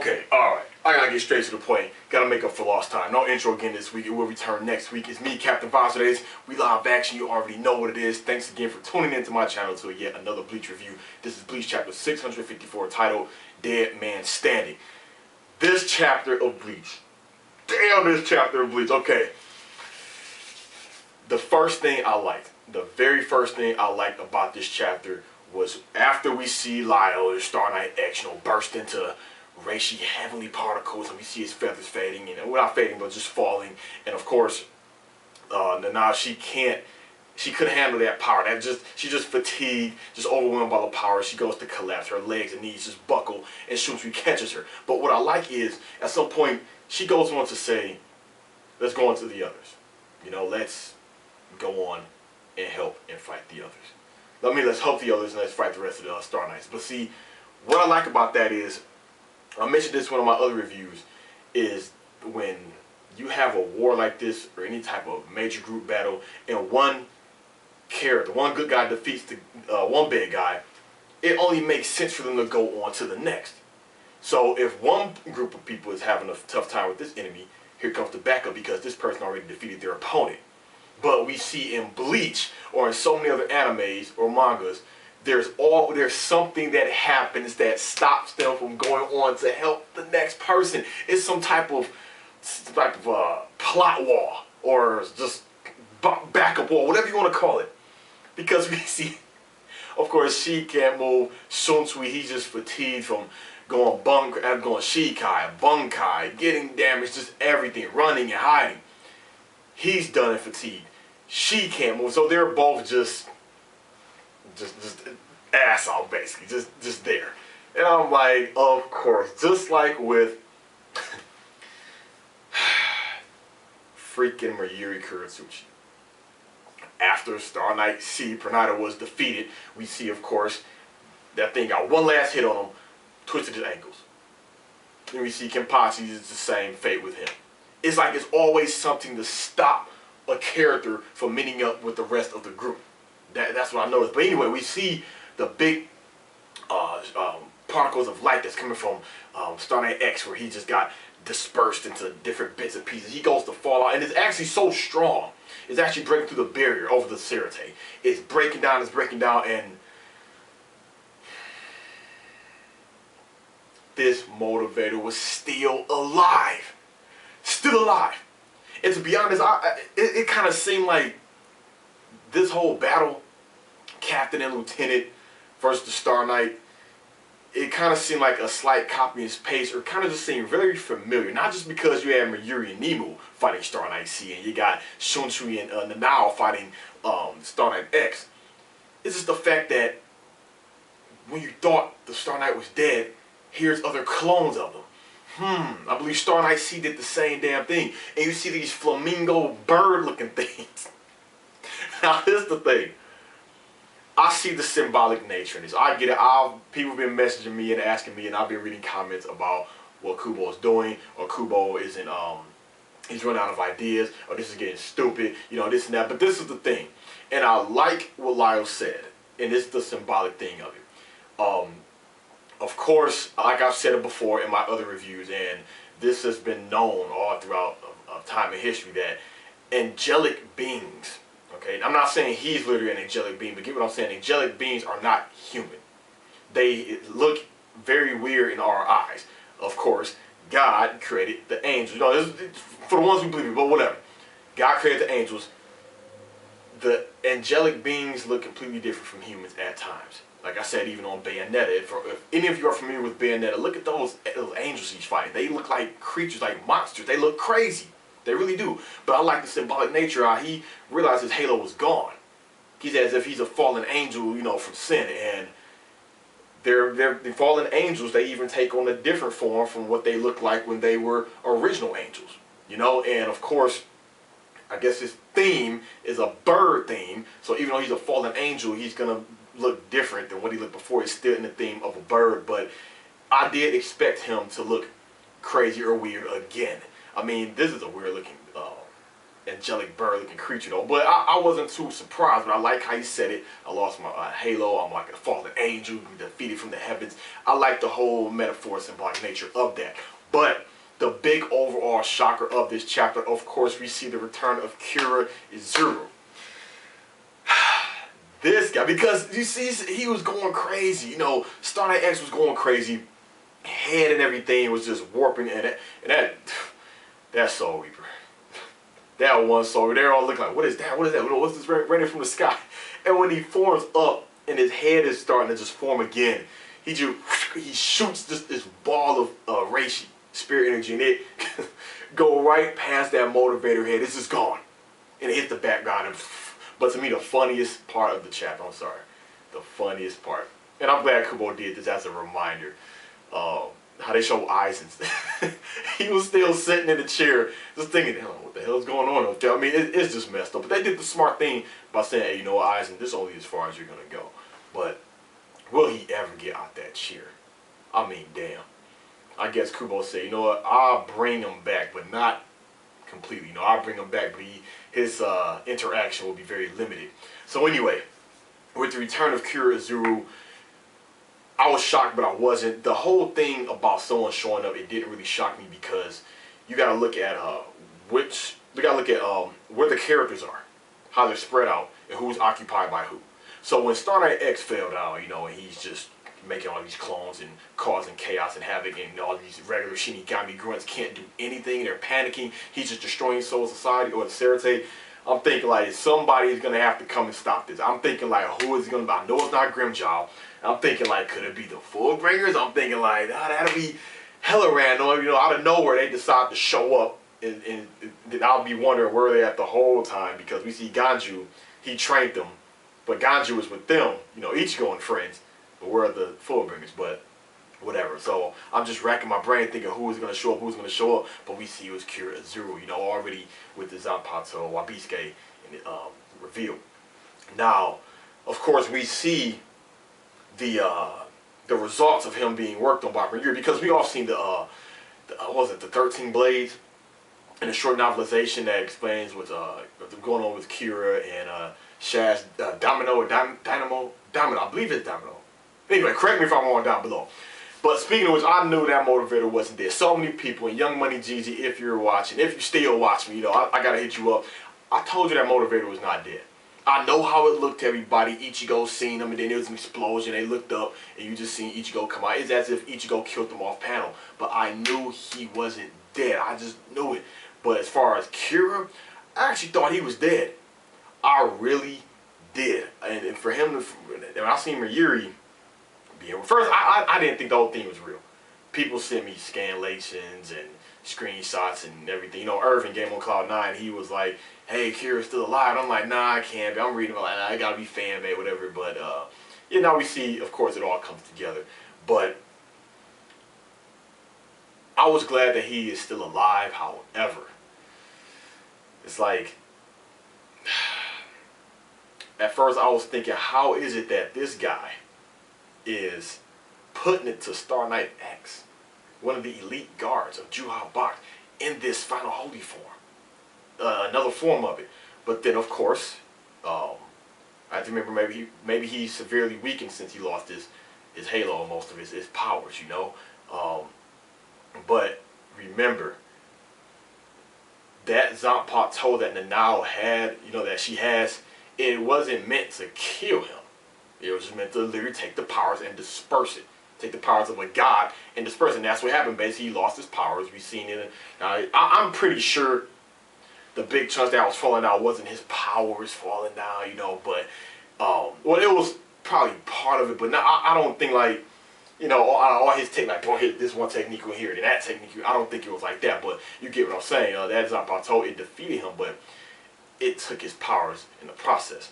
Okay, alright. I gotta get straight to the point. Gotta make up for lost time. No intro again this week. It will return next week. It's me, Captain Days. We live action. You already know what it is. Thanks again for tuning into my channel to yet another Bleach review. This is Bleach chapter 654 titled Dead Man Standing. This chapter of Bleach. Damn, this chapter of Bleach. Okay. The very first thing I liked about this chapter was after we see Lyle, Star Knight X, burst into Reishi heavenly particles, and we see his feathers fading, well, not fading, but just falling. And of course, now she couldn't handle that power. She's just fatigued, just overwhelmed by the power. She goes to collapse. Her legs and knees just buckle, and Shunsui catches her. But what I like is, at some point, she goes on to say, let's go on to the others. Let's go on and help and fight the others. Let's help the others and let's fight the rest of the Star Knights. But see, what I like about that is, I mentioned this in one of my other reviews, is when you have a war like this or any type of major group battle and one character, one good guy defeats the one bad guy, it only makes sense for them to go on to the next. So if one group of people is having a tough time with this enemy, here comes the backup because this person already defeated their opponent. But we see in Bleach or in so many other animes or mangas, there's something that happens that stops them from going on to help the next person. It's some type of plot wall or just backup wall, whatever you want to call it. Because we see, of course, she can't move. Shunsui, he's just fatigued from going Shikai, Bunkai, getting damaged, just everything, running and hiding. He's done and fatigued. She can't move, so they're both just ass off, basically, just there. And I'm like, of course, just like with freaking Mayuri Kuratsuchi. After Star Knight C, Pranada was defeated, we see, of course, that thing got one last hit on him, twisted his ankles. And we see Kenpachi is the same fate with him. It's like it's always something to stop a character from meeting up with the rest of the group. That's what I noticed. But anyway, we see the big particles of light that's coming from Star Knight X, where he just got dispersed into different bits and pieces. He goes to fall out, and it's actually so strong. It's actually breaking through the barrier over the Serite. It's breaking down, and this motivator was still alive. Still alive. And to be honest, it kind of seemed like this whole battle, Captain and Lieutenant versus the Star Knight, it kind of seemed like a slight copy and paste, or kind of just seemed very familiar. Not just because you had Mayuri and Nemu fighting Star Knight C, and you got Shunsui and Nanao fighting Star Knight X. It's just the fact that when you thought the Star Knight was dead, here's other clones of them. I believe Star Knight C did the same damn thing. And you see these flamingo bird-looking things. Now, here's the thing. I see the symbolic nature in this. I get it. People have been messaging me and asking me, and I've been reading comments about what Kubo is doing, or Kubo isn't, he's run out of ideas, or this is getting stupid, this and that. But this is the thing. And I like what Lyle said. And it's the symbolic thing of it. Of course, like I've said it before in my other reviews, and this has been known all throughout time in history, that angelic beings, okay, I'm not saying he's literally an angelic being, but get what I'm saying, angelic beings are not human. They look very weird in our eyes. Of course, God created the angels. For the ones who believe it, but whatever. God created the angels. The angelic beings look completely different from humans at times. Like I said, even on Bayonetta, if any of you are familiar with Bayonetta, look at those angels he's fighting. They look like creatures, like monsters. They look crazy. They really do. But I like the symbolic nature how he realized his halo was gone. He's as if he's a fallen angel, from sin. And the fallen angels, they even take on a different form from what they looked like when they were original angels. And of course, I guess his theme is a bird theme. So even though he's a fallen angel, he's going to look different than what he looked before. He's still in the theme of a bird, but I did expect him to look crazy or weird again. I mean, this is a weird looking angelic bird-looking creature though. But I wasn't too surprised. But I like how he said it. I lost my halo. I'm like a fallen angel, defeated from the heavens. I like the whole metaphor, symbolic nature of that. But the big overall shocker of this chapter, of course, we see the return of Kira Izuru. This guy, because you see, he was going crazy. You know, Star Knight X was going crazy. Head and everything was just warping, and that Soul Reaper. That one Soul, they're all looking like, what is that? What is that? What's this raining from the sky? And when he forms up and his head is starting to just form again, he shoots this ball of Reishi, spirit energy, and it go right past that motivator head. It's just gone. And it hits the background. But to me, the funniest part of the chapter, I'm sorry, the funniest part, and I'm glad Kubo did this as a reminder, how they show Aizen. He was still sitting in the chair, just thinking, what the hell is going on up there? I mean, it's just messed up. But they did the smart thing by saying, hey, you know what, Aizen, this is only as far as you're going to go. But will he ever get out that chair? I mean, damn. I guess Kubo said, you know what, I'll bring him back, but not completely. You know, I'll bring him back, but his interaction will be very limited. So anyway, with the return of Kira Izuru, I was shocked, but I wasn't. The whole thing about someone showing up, it didn't really shock me because you got to look at where the characters are, how they're spread out, and who's occupied by who. So when Star Knight X failed out, you know, and he's just making all these clones and causing chaos and havoc, and all these regular Shinigami grunts can't do anything, they're panicking, he's just destroying Soul Society or the Serite. I'm thinking like somebody is going to have to come and stop this. I'm thinking like, who is it going to be? I know it's not Grimjaw. I'm thinking like, could it be the Fullbringers? I'm thinking like, that'll be hella random. You know, out of nowhere they decide to show up, and I'll be wondering where they at the whole time, because we see Ganju, he trained them, but Ganju was with them, you know, Ichigo and friends, but where are the Fullbringers? But whatever. So I'm just racking my brain thinking who is going to show up, but we see it was Kira Izuru, you know, already with the Zanpakuto, Wabisuke, and reveal. Now, of course, we see the results of him being worked on by Ryuri, because we all seen what was it, the 13 Blades, and a short novelization that explains what's going on with Kira and Shaz, Domino, I believe it's Domino. Anyway, correct me if I'm wrong down below. But speaking of which, I knew that motivator wasn't there. So many people, and Young Money Gigi, if you're watching, if you still watch me, you know, I gotta hit you up. I told you that motivator was not dead. I know how it looked to everybody. Ichigo seen him, and then there was an explosion. They looked up, and you just seen Ichigo come out. It's as if Ichigo killed him off panel. But I knew he wasn't dead. I just knew it. But as far as Kira, I actually thought he was dead. I really did. And for him, when I seen Ryuri being, first, I didn't think the whole thing was real. People sent me scanlations and screenshots and everything. You know, Irvin Game on Cloud 9, he was like, hey, Kira's still alive. I'm like, nah, I can't be. I'm reading like, nah, I gotta be fan made, whatever. But yeah, now we see, of course, it all comes together. But I was glad that he is still alive. However, it's like, at first I was thinking, how is it that this guy is putting it to Star Knight X, one of the elite guards of Juha Bach, in this final holy form, another form of it. But then, of course, I have to remember maybe he's severely weakened since he lost his halo and most of his powers, you know. But remember, that Zanpakuto that Nanao had, you know, that she has, it wasn't meant to kill him. It was just meant to literally take the powers and disperse it. Take the powers of a god and disperse it. And that's what happened. Basically, he lost his powers. We've seen it. I'm pretty sure the big chunks that was falling out wasn't his powers falling down, you know. But, well, it was probably part of it. But now, I don't think, like, you know, all his technique, like, boy, hit this one technique over here, then that technique. I don't think it was like that. But you get what I'm saying. That Zanpakuto, it defeated him, but it took his powers in the process.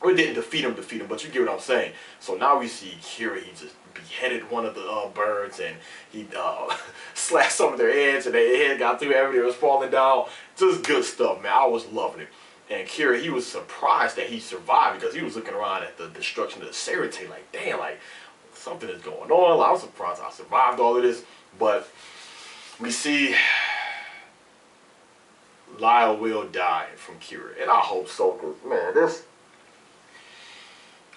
Or it didn't defeat him, but you get what I'm saying. So now we see Kira, he just beheaded one of the birds, and he slashed some of their heads, and their head got through everything, it was falling down. Just good stuff, man. I was loving it. And Kira, he was surprised that he survived, because he was looking around at the destruction of the Serite, like, damn, like, something is going on. I was surprised I survived all of this. But we see Lyle will die from Kira, and I hope so. Cause man,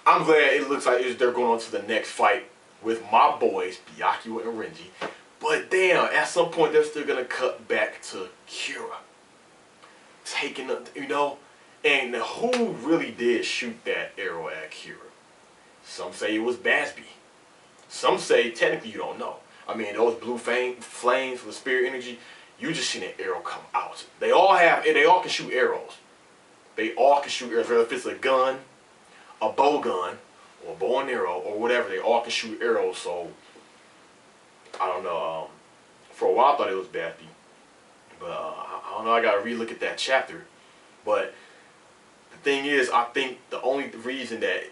I'm glad it looks like they're going on to the next fight with my boys Byakuya and Renji. But damn, at some point they're still gonna cut back to Kira, taking the, and who really did shoot that arrow at Kira? Some say it was Basby. Some say technically you don't know. I mean, those blue flames with spirit energy, you just seen an arrow come out. They all can shoot arrows. They all can shoot arrows, whether if it's a gun, a bow gun, or a bow and arrow, or whatever. They all can shoot arrows. So I don't know. For a while I thought it was Basby, but I don't know. I gotta relook at that chapter. But the thing is, I think the only reason that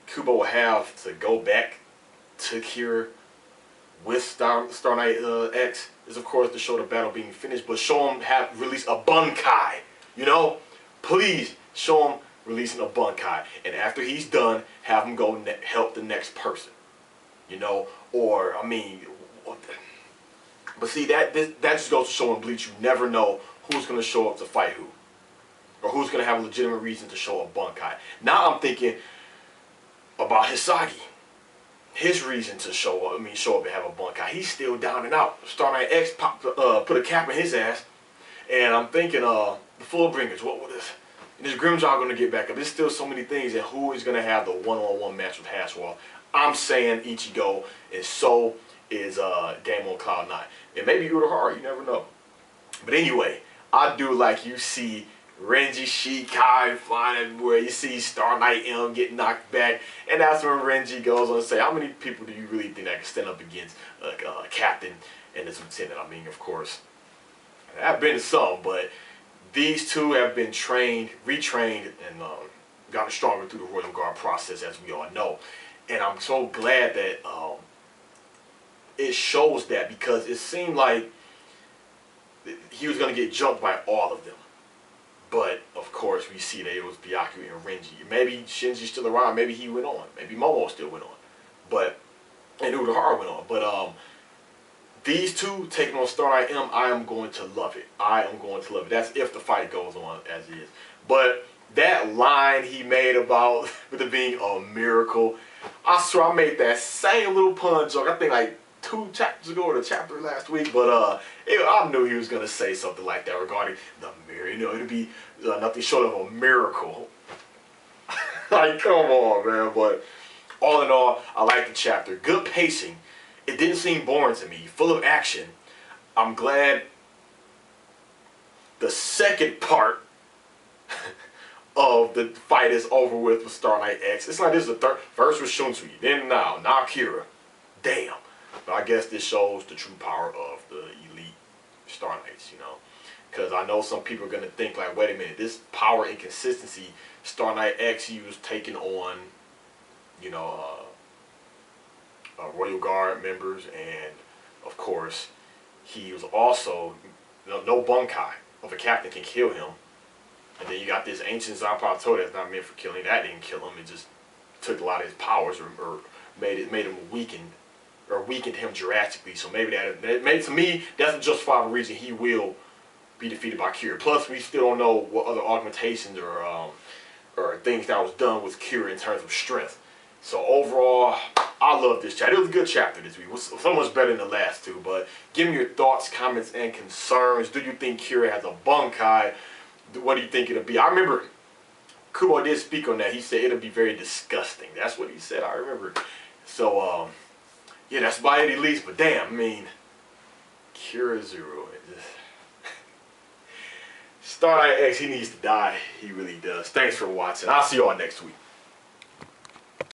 Kubo will have to go back to Kira with Star Knight X is, of course, to show the battle being finished, but show him release a Bunkai. Please show him releasing a Bunkai, and after he's done, have him go help the next person. Or I mean, but see that just goes to show in Bleach, you never know who's gonna show up to fight who, or who's gonna have a legitimate reason to show a Bunkai. Now I'm thinking about Hisagi. His reason to show up and have a Bunkai. He's still down and out. Star Knight X put a cap in his ass. And I'm thinking, the Fullbringers, what is this Grimmjow gonna get back up? There's still so many things, and who is gonna have the one-on-one match with Haswell? I'm saying Ichigo, and so is Game on Cloud 9. It may be Urahara, you never know. But anyway, I do like you see Renji Shikai flying everywhere. You see Star Knight M get knocked back, and that's when Renji goes on to say, how many people do you really think that can stand up against a captain and his lieutenant? I mean, of course, there have been some, but these two have been trained, retrained, and gotten stronger through the Royal Guard process, as we all know. And I'm so glad that it shows that, because it seemed like he was going to get jumped by all of them. But, of course, we see that it was Byakuya and Renji. Maybe Shinji's still around. Maybe he went on. Maybe Momo still went on. And Urahara went on. But these two taking on Star Knight M, I am going to love it. I am going to love it. That's if the fight goes on as is. But that line he made about with it being a miracle, I swear I made that same little pun joke, I think like 2 chapters ago, or the chapter last week, but I knew he was going to say something like that regarding the mirror. It'd be nothing short of a miracle. Like, come on, man. But all in all, I like the chapter. Good pacing. It didn't seem boring to me. Full of action. I'm glad the second part of the fight is over with Star Knight X. It's like this is the third. First was Shunsui, then now Kira. Damn. But I guess this shows the true power of the elite Star Knights, Because I know some people are going to think like, wait a minute, this power and consistency, Star Knight X, he was taking on, Royal Guard members, and of course, he was also, no Bunkai of a captain can kill him. And then you got this ancient Zanpakuto that's not meant for killing. That didn't kill him. It just took a lot of his powers, or made him weakened him drastically. So maybe to me, that's a justifiable reason he will be defeated by Kira. Plus, we still don't know what other augmentations or things that was done with Kira in terms of strength. So overall, I love this chapter. It was a good chapter this week. It was so much better than the last two. But give me your thoughts, comments, and concerns. Do you think Kira has a Bunkai? What do you think it'll be? I remember Kubo did speak on that. He said it'll be very disgusting. That's what he said. I remember. So, yeah, that's by any least. But damn, I mean, Kira Zero. Star Knight X, he needs to die. He really does. Thanks for watching. I'll see y'all next week.